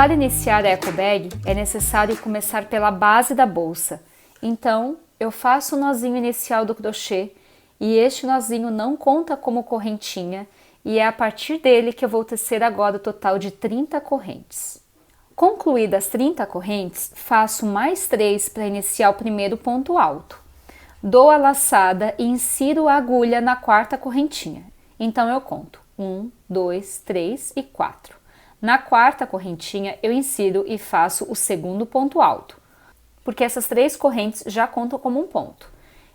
Para iniciar a eco bag, é necessário começar pela base da bolsa. Então, eu faço o nozinho inicial do crochê e este nozinho não conta como correntinha e é a partir dele que eu vou tecer agora o total de 30 correntes. Concluídas as 30 correntes, faço mais 3 para iniciar o primeiro ponto alto. Dou a laçada e insiro a agulha na quarta correntinha. Então, eu conto 1, 2, 3 e 4. Na quarta correntinha, eu insiro e faço o segundo ponto alto, porque essas 3 correntes já contam como um ponto.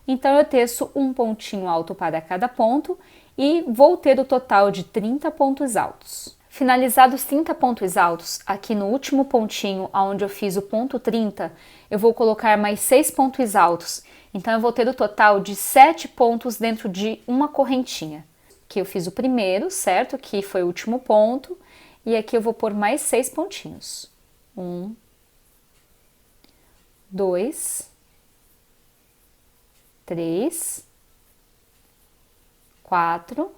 Então, eu teço um pontinho alto para cada ponto e vou ter o total de 30 pontos altos. Finalizados os 30 pontos altos, aqui no último pontinho, onde eu fiz o ponto 30, eu vou colocar mais 6 pontos altos. Então, eu vou ter o total de 7 pontos dentro de uma correntinha. Aqui eu fiz o primeiro, certo? Que foi o último ponto. E aqui eu vou pôr mais 6 pontinhos. 1, 2, 3, 4,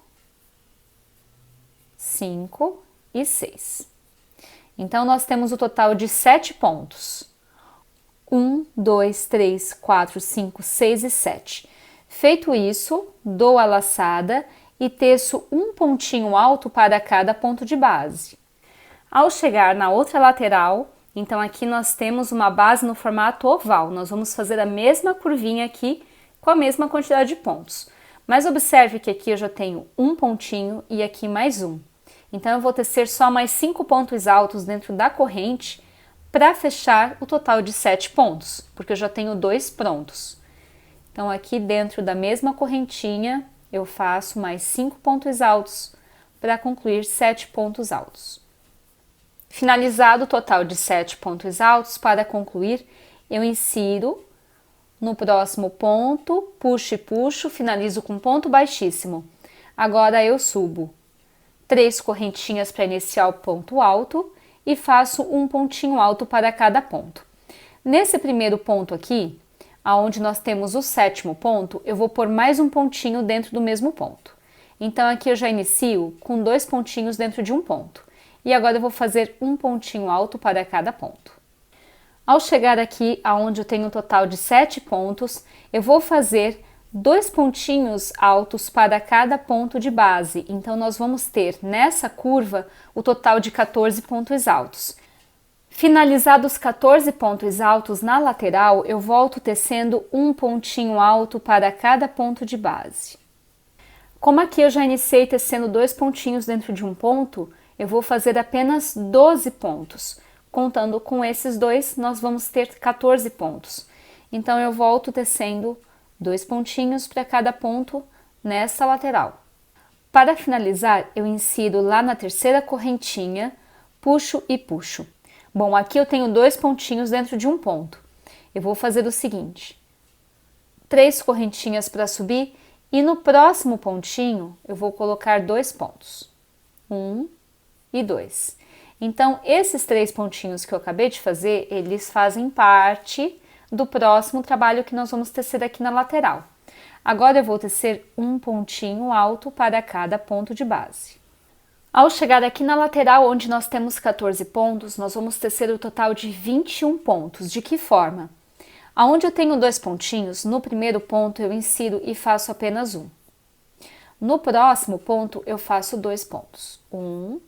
5 e 6. Então, nós temos o total de 7 pontos. 1, 2, 3, 4, 5, 6 e 7. Feito isso, dou a laçada e teço um pontinho alto para cada ponto de base. Ao chegar na outra lateral, então aqui nós temos uma base no formato oval. Nós vamos fazer a mesma curvinha aqui com a mesma quantidade de pontos. Mas observe que aqui eu já tenho um pontinho e aqui mais um. Então, eu vou tecer só mais 5 pontos altos dentro da corrente para fechar o total de 7 pontos, porque eu já tenho 2 prontos. Então, aqui dentro da mesma correntinha, eu faço mais 5 pontos altos para concluir 7 pontos altos. Finalizado o total de 7 pontos altos, para concluir, eu insiro no próximo ponto, puxo e puxo, finalizo com ponto baixíssimo. Agora eu subo 3 correntinhas para iniciar o ponto alto e faço um pontinho alto para cada ponto. Nesse primeiro ponto aqui, aonde nós temos o 7º ponto, eu vou pôr mais um pontinho dentro do mesmo ponto. Então, aqui eu já inicio com 2 pontinhos dentro de um ponto. E agora eu vou fazer um pontinho alto para cada ponto. Ao chegar aqui, aonde eu tenho um total de 7 pontos, eu vou fazer 2 pontinhos altos para cada ponto de base. Então, nós vamos ter nessa curva o total de 14 pontos altos. Finalizados os 14 pontos altos na lateral, eu volto tecendo um pontinho alto para cada ponto de base. Como aqui eu já iniciei tecendo 2 pontinhos dentro de um ponto, eu vou fazer apenas 12 pontos. Contando com esses 2, nós vamos ter 14 pontos. Então, eu volto tecendo 2 pontinhos para cada ponto nessa lateral. Para finalizar, eu insiro lá na terceira correntinha, puxo e puxo. Bom, aqui eu tenho 2 pontinhos dentro de um ponto. Eu vou fazer o seguinte: 3 correntinhas para subir e no próximo pontinho eu vou colocar 2 pontos. 1 e 2. Então, esses 3 pontinhos que eu acabei de fazer, eles fazem parte do próximo trabalho que nós vamos tecer aqui na lateral. Agora eu vou tecer um pontinho alto para cada ponto de base. Ao chegar aqui na lateral, onde nós temos 14 pontos, nós vamos tecer o total de 21 pontos. De que forma? Aonde eu tenho 2 pontinhos, no primeiro ponto eu insiro e faço apenas um. No próximo ponto, eu faço 2 pontos. 1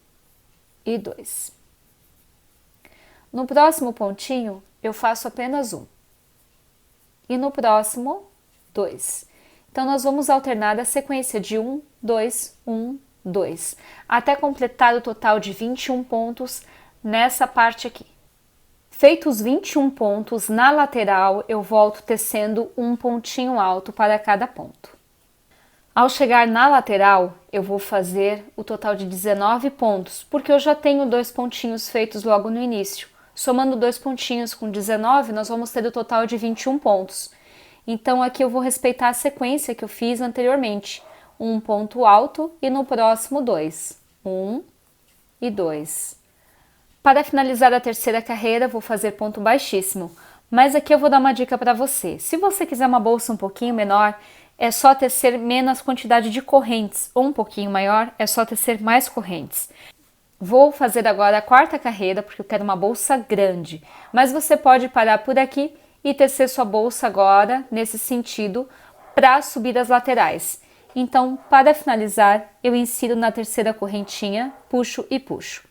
e 2. No próximo pontinho, eu faço apenas um. E no próximo, 2. Então, nós vamos alternar a sequência de 1, 2, 1, 2, até completar o total de 21 pontos nessa parte aqui. Feitos 21 pontos na lateral, eu volto tecendo um pontinho alto para cada ponto. Ao chegar na lateral, eu vou fazer o total de 19 pontos, porque eu já tenho 2 pontinhos feitos logo no início. Somando 2 pontinhos com 19, nós vamos ter o total de 21 pontos. Então, aqui eu vou respeitar a sequência que eu fiz anteriormente. Um ponto alto e no próximo 2. 1 e 2. Para finalizar a terceira carreira, vou fazer ponto baixíssimo. Mas aqui eu vou dar uma dica para você. Se você quiser uma bolsa um pouquinho menor, é só tecer menos quantidade de correntes, ou um pouquinho maior, é só tecer mais correntes. Vou fazer agora a quarta carreira, porque eu quero uma bolsa grande, mas você pode parar por aqui e tecer sua bolsa agora, nesse sentido, para subir as laterais. Então, para finalizar, eu insiro na terceira correntinha, puxo e puxo.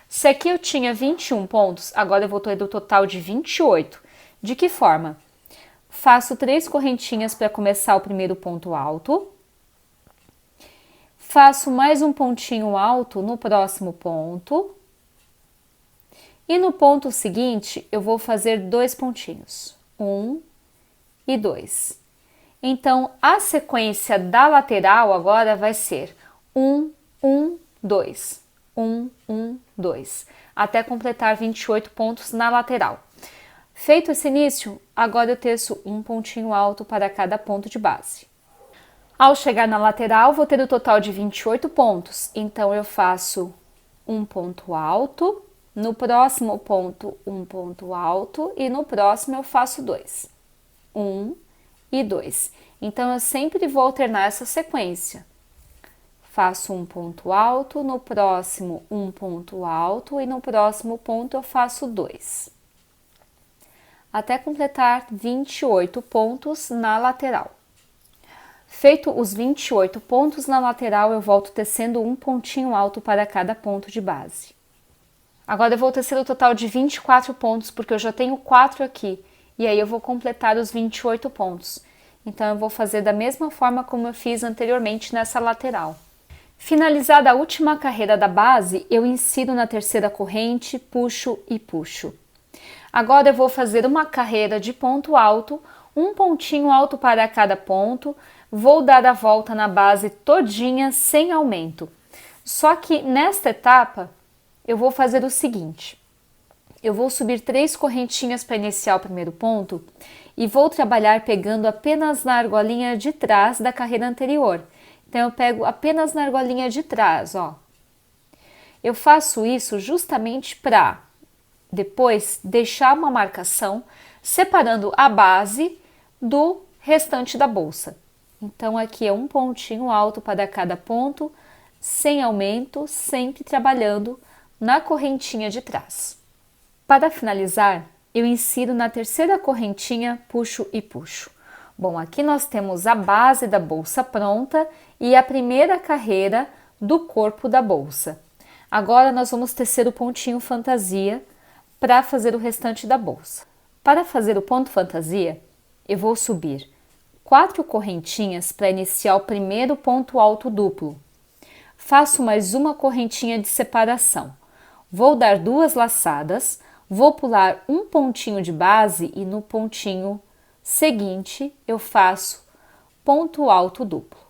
Se aqui eu tinha 21 pontos, agora eu vou ter o total de 28. De que forma? Faço 3 correntinhas para começar o primeiro ponto alto. Faço mais um pontinho alto no próximo ponto. E no ponto seguinte, eu vou fazer 2 pontinhos. 1 e 2. Então, a sequência da lateral agora vai ser 1, 1, 2. 1, 1, 2. Até completar 28 pontos na lateral. Feito esse início, agora eu teço um pontinho alto para cada ponto de base. Ao chegar na lateral, vou ter o total de 28 pontos. Então, eu faço um ponto alto, no próximo ponto, um ponto alto e no próximo eu faço 2. 1 e 2. Então, eu sempre vou alternar essa sequência. Faço um ponto alto, no próximo um ponto alto e no próximo ponto eu faço 2. Até completar 28 pontos na lateral. Feito os 28 pontos na lateral, eu volto tecendo um pontinho alto para cada ponto de base. Agora eu vou tecer o total de 24 pontos, porque eu já tenho 4 aqui, e aí eu vou completar os 28 pontos. Então, eu vou fazer da mesma forma como eu fiz anteriormente nessa lateral. Finalizada a última carreira da base, eu insiro na terceira corrente, puxo e puxo. Agora eu vou fazer uma carreira de ponto alto, um pontinho alto para cada ponto, vou dar a volta na base todinha sem aumento. Só que nesta etapa, eu vou fazer o seguinte. Eu vou subir 3 correntinhas para iniciar o primeiro ponto e vou trabalhar pegando apenas na argolinha de trás da carreira anterior. Então, eu pego apenas na argolinha de trás, ó. Eu faço isso justamente para depois deixar uma marcação separando a base do restante da bolsa. Então, aqui é um pontinho alto para cada ponto, sem aumento, sempre trabalhando na correntinha de trás. Para finalizar, eu insiro na terceira correntinha, puxo e puxo. Bom, aqui nós temos a base da bolsa pronta e a primeira carreira do corpo da bolsa. Agora nós vamos tecer o pontinho fantasia para fazer o restante da bolsa. Para fazer o ponto fantasia, eu vou subir 4 correntinhas para iniciar o primeiro ponto alto duplo. Faço mais uma correntinha de separação. Vou dar 2 laçadas, vou pular um pontinho de base e no pontinho seguinte eu faço ponto alto duplo.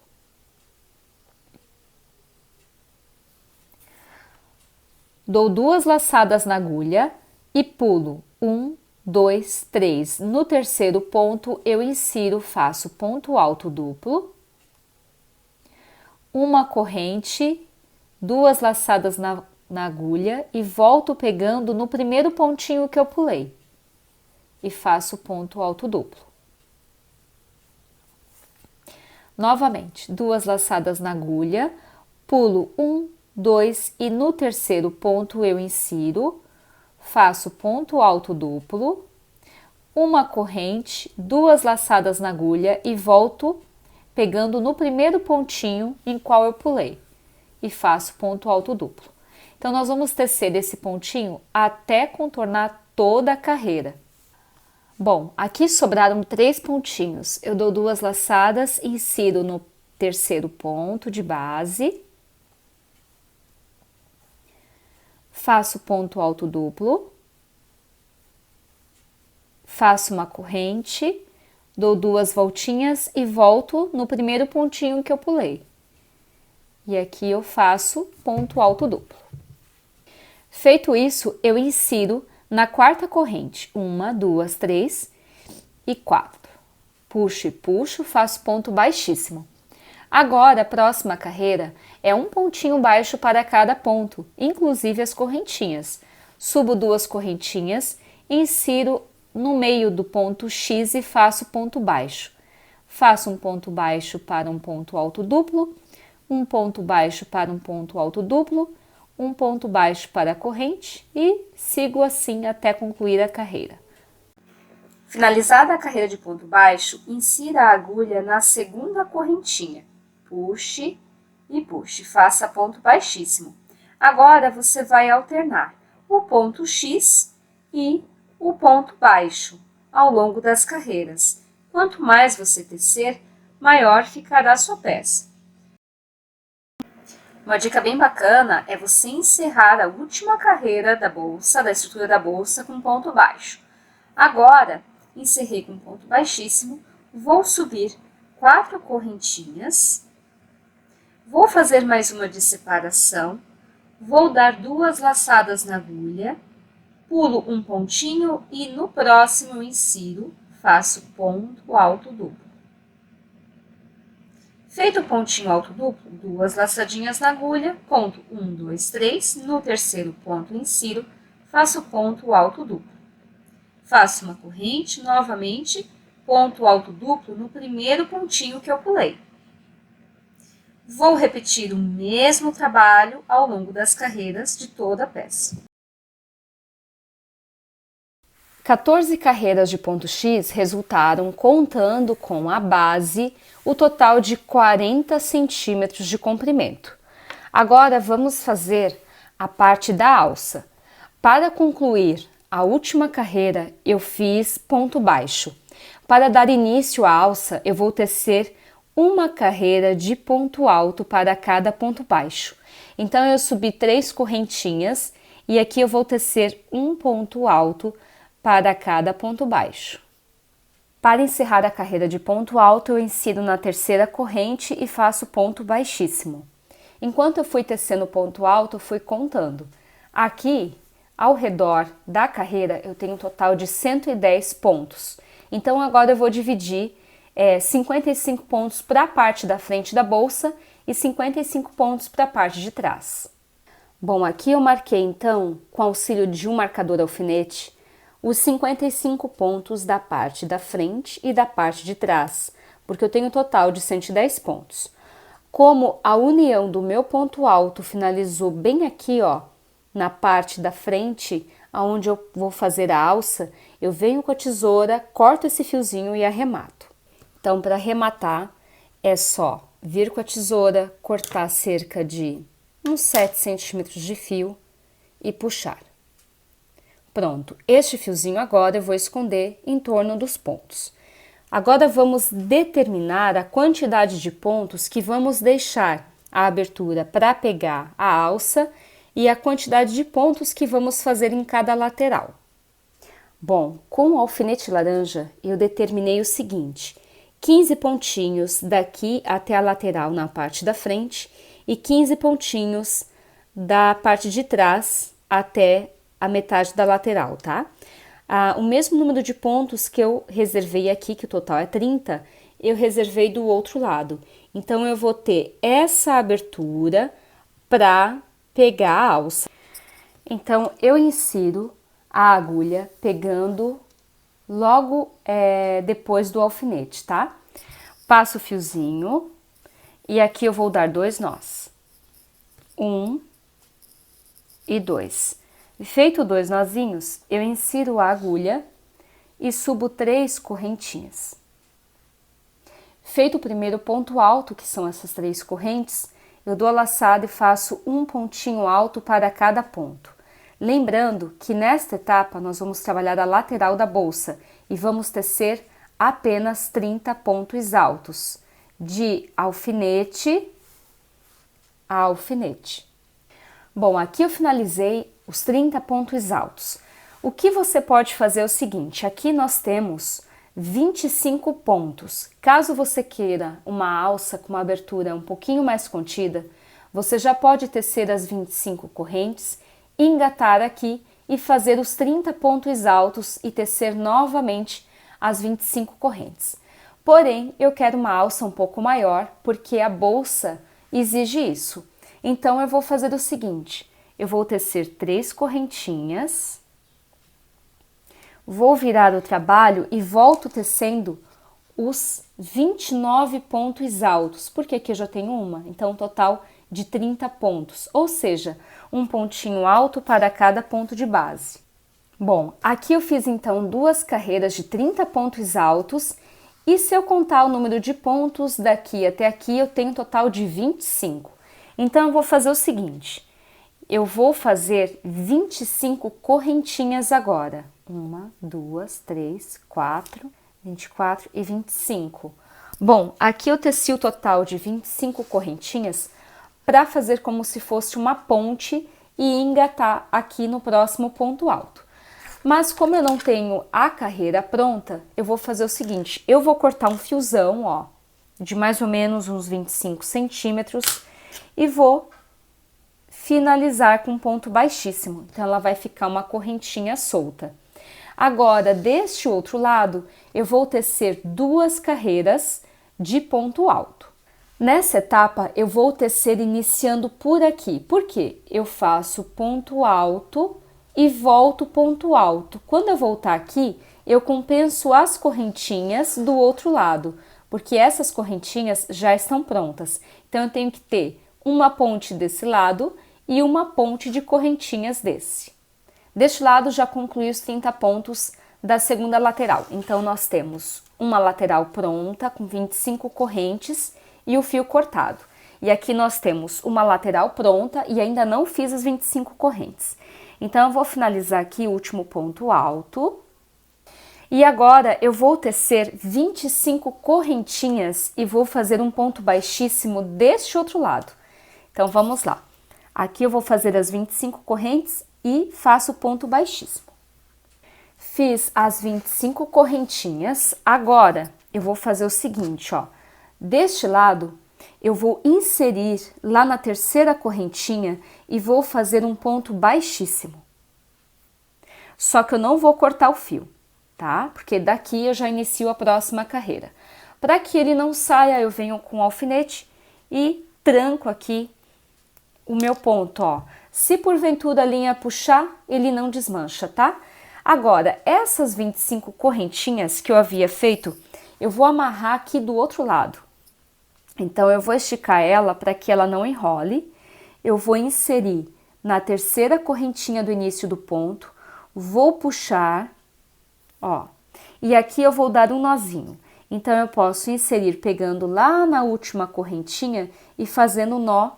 Dou 2 laçadas na agulha e pulo 1, 2, 3. No terceiro ponto eu insiro, faço ponto alto duplo, uma corrente, 2 laçadas na agulha e volto pegando no primeiro pontinho que eu pulei e faço ponto alto duplo. Novamente, 2 laçadas na agulha, pulo 1, 2 e no terceiro ponto eu insiro, faço ponto alto duplo, uma corrente, 2 laçadas na agulha e volto pegando no primeiro pontinho em qual eu pulei e faço ponto alto duplo. Então, nós vamos tecer esse pontinho até contornar toda a carreira. Bom, aqui sobraram 3 pontinhos. Eu dou 2 laçadas, insiro no terceiro ponto de base, faço ponto alto duplo, faço uma corrente, dou 2 voltinhas e volto no primeiro pontinho que eu pulei. E aqui eu faço ponto alto duplo. Feito isso, eu insiro na quarta corrente, 1, 2, 3 e 4. Puxo e puxo, faço ponto baixíssimo. Agora, a próxima carreira é um pontinho baixo para cada ponto, inclusive as correntinhas. Subo 2 correntinhas, insiro no meio do ponto X e faço ponto baixo. Faço um ponto baixo para um ponto alto duplo, um ponto baixo para um ponto alto duplo, um ponto baixo para a corrente e sigo assim até concluir a carreira. Finalizada a carreira de ponto baixo, insira a agulha na segunda correntinha. Puxe e puxe, faça ponto baixíssimo. Agora você vai alternar o ponto X e o ponto baixo ao longo das carreiras. Quanto mais você tecer, maior ficará a sua peça. Uma dica bem bacana é você encerrar a última carreira da bolsa, da estrutura da bolsa, com ponto baixo. Agora, encerrei com ponto baixíssimo, vou subir 4 correntinhas, vou fazer mais uma de separação, vou dar 2 laçadas na agulha, pulo um pontinho e no próximo eu insiro, faço ponto alto duplo. Feito o pontinho alto duplo, 2 laçadinhas na agulha, conto 1, 2, 3, no terceiro ponto insiro, faço ponto alto duplo. Faço uma corrente, novamente, ponto alto duplo no primeiro pontinho que eu pulei. Vou repetir o mesmo trabalho ao longo das carreiras de toda a peça. 14 carreiras de ponto X resultaram, contando com a base, o total de 40 centímetros de comprimento. Agora vamos fazer a parte da alça. Para concluir a última carreira, eu fiz ponto baixo. Para dar início à alça, eu vou tecer uma carreira de ponto alto para cada ponto baixo. Então, eu subi 3 correntinhas e aqui eu vou tecer um ponto alto para cada ponto baixo. Para encerrar a carreira de ponto alto, eu insiro na terceira corrente e faço ponto baixíssimo. Enquanto eu fui tecendo ponto alto, eu fui contando. Aqui, ao redor da carreira, eu tenho um total de 110 pontos. Então, agora eu vou dividir 55 pontos para a parte da frente da bolsa e 55 pontos para a parte de trás. Bom, aqui eu marquei, então, com auxílio de um marcador alfinete, os 55 pontos da parte da frente e da parte de trás, porque eu tenho um total de 110 pontos. Como a união do meu ponto alto finalizou bem aqui, ó, na parte da frente, aonde eu vou fazer a alça, eu venho com a tesoura, corto esse fiozinho e arremato. Então, para arrematar, é só vir com a tesoura, cortar cerca de uns 7 centímetros de fio e puxar. Pronto, este fiozinho agora eu vou esconder em torno dos pontos. Agora vamos determinar a quantidade de pontos que vamos deixar a abertura para pegar a alça e a quantidade de pontos que vamos fazer em cada lateral. Bom, com o alfinete laranja eu determinei o seguinte: 15 pontinhos daqui até a lateral na parte da frente e 15 pontinhos da parte de trás até a metade da lateral, tá? O mesmo número de pontos que eu reservei aqui, que o total é 30, eu reservei do outro lado. Então, eu vou ter essa abertura para pegar a alça. Então, eu insiro a agulha pegando logo depois do alfinete, tá? Passo o fiozinho e aqui eu vou dar 2 nós. 1 e 2. Feito 2 nozinhos, eu insiro a agulha e subo 3 correntinhas. Feito o primeiro ponto alto, que são essas 3 correntes, eu dou a laçada e faço um pontinho alto para cada ponto. Lembrando que nesta etapa nós vamos trabalhar a lateral da bolsa e vamos tecer apenas 30 pontos altos, de alfinete a alfinete. Bom, aqui eu finalizei os 30 pontos altos. O que você pode fazer é o seguinte: aqui nós temos 25 pontos. Caso você queira uma alça com uma abertura um pouquinho mais contida, você já pode tecer as 25 correntes, engatar aqui e fazer os 30 pontos altos e tecer novamente as 25 correntes. Porém, eu quero uma alça um pouco maior porque a bolsa exige isso. Então, eu vou fazer o seguinte: eu vou tecer 3 correntinhas, vou virar o trabalho e volto tecendo os 29 pontos altos, porque aqui eu já tenho uma, então, total de 30 pontos, ou seja, um pontinho alto para cada ponto de base. Bom, aqui eu fiz então 2 carreiras de 30 pontos altos e se eu contar o número de pontos daqui até aqui, eu tenho um total de 25. Então eu vou fazer o seguinte, eu vou fazer 25 correntinhas agora. 1, 2, 3, 4, 24 e 25. Bom, aqui eu teci o total de 25 correntinhas para fazer como se fosse uma ponte e engatar aqui no próximo ponto alto. Mas como eu não tenho a carreira pronta, eu vou fazer o seguinte, eu vou cortar um fiozão, ó, de mais ou menos uns 25 centímetros e vou finalizar com um ponto baixíssimo. Então, ela vai ficar uma correntinha solta. Agora, deste outro lado, eu vou tecer 2 carreiras de ponto alto. Nessa etapa, eu vou tecer iniciando por aqui. Por quê? Eu faço ponto alto e volto ponto alto. Quando eu voltar aqui, eu compenso as correntinhas do outro lado, porque essas correntinhas já estão prontas. Então, eu tenho que ter uma ponte desse lado e uma ponte de correntinhas desse. Deste lado, já concluí os 30 pontos da segunda lateral. Então, nós temos uma lateral pronta com 25 correntes e o fio cortado. E aqui nós temos uma lateral pronta e ainda não fiz as 25 correntes. Então, eu vou finalizar aqui o último ponto alto. E agora, eu vou tecer 25 correntinhas e vou fazer um ponto baixíssimo deste outro lado. Então, vamos lá. Aqui eu vou fazer as 25 correntes e faço ponto baixíssimo. Fiz as 25 correntinhas. Agora, eu vou fazer o seguinte, ó. Deste lado, eu vou inserir lá na terceira correntinha e vou fazer um ponto baixíssimo. Só que eu não vou cortar o fio, tá? Porque daqui eu já inicio a próxima carreira. Para que ele não saia, eu venho com o alfinete e tranco aqui o meu ponto, ó. Se porventura a linha puxar, ele não desmancha, tá? Agora, essas 25 correntinhas que eu havia feito, eu vou amarrar aqui do outro lado. Então, eu vou esticar ela para que ela não enrole. Eu vou inserir na terceira correntinha do início do ponto, vou puxar, ó. E aqui eu vou dar um nozinho. Então, eu posso inserir pegando lá na última correntinha e fazendo nó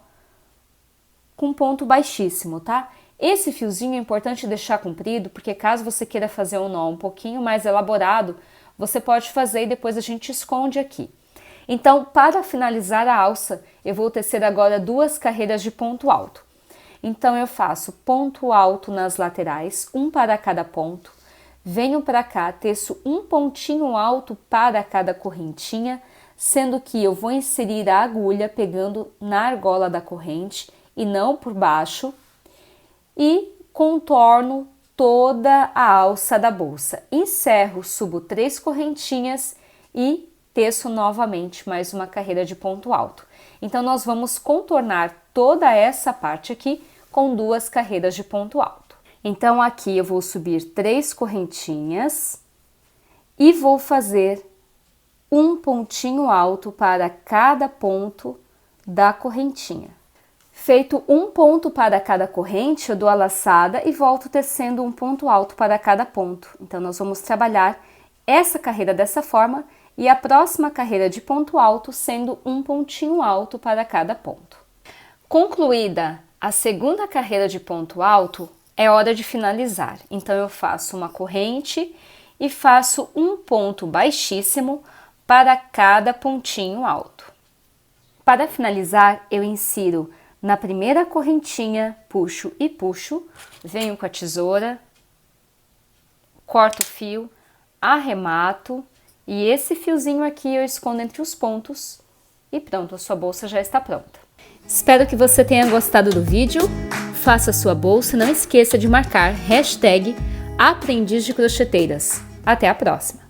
com ponto baixíssimo, tá? Esse fiozinho é importante deixar comprido, porque caso você queira fazer um nó um pouquinho mais elaborado, você pode fazer e depois a gente esconde aqui. Então, para finalizar a alça, eu vou tecer agora 2 carreiras de ponto alto. Então, eu faço ponto alto nas laterais, um para cada ponto, venho para cá, teço um pontinho alto para cada correntinha, sendo que eu vou inserir a agulha pegando na argola da corrente e não por baixo, e contorno toda a alça da bolsa. Encerro, subo 3 correntinhas e teço novamente mais uma carreira de ponto alto. Então, nós vamos contornar toda essa parte aqui com 2 carreiras de ponto alto. Então, aqui eu vou subir 3 correntinhas e vou fazer um pontinho alto para cada ponto da correntinha. Feito um ponto para cada corrente, eu dou a laçada e volto tecendo um ponto alto para cada ponto. Então, nós vamos trabalhar essa carreira dessa forma e a próxima carreira de ponto alto sendo um pontinho alto para cada ponto. Concluída a segunda carreira de ponto alto, é hora de finalizar. Então, eu faço uma corrente e faço um ponto baixíssimo para cada pontinho alto. Para finalizar, eu insiro na primeira correntinha, puxo e puxo, venho com a tesoura, corto o fio, arremato e esse fiozinho aqui eu escondo entre os pontos e pronto, a sua bolsa já está pronta. Espero que você tenha gostado do vídeo, faça a sua bolsa e não esqueça de marcar #Aprendiz de Crocheteiras. Até a próxima!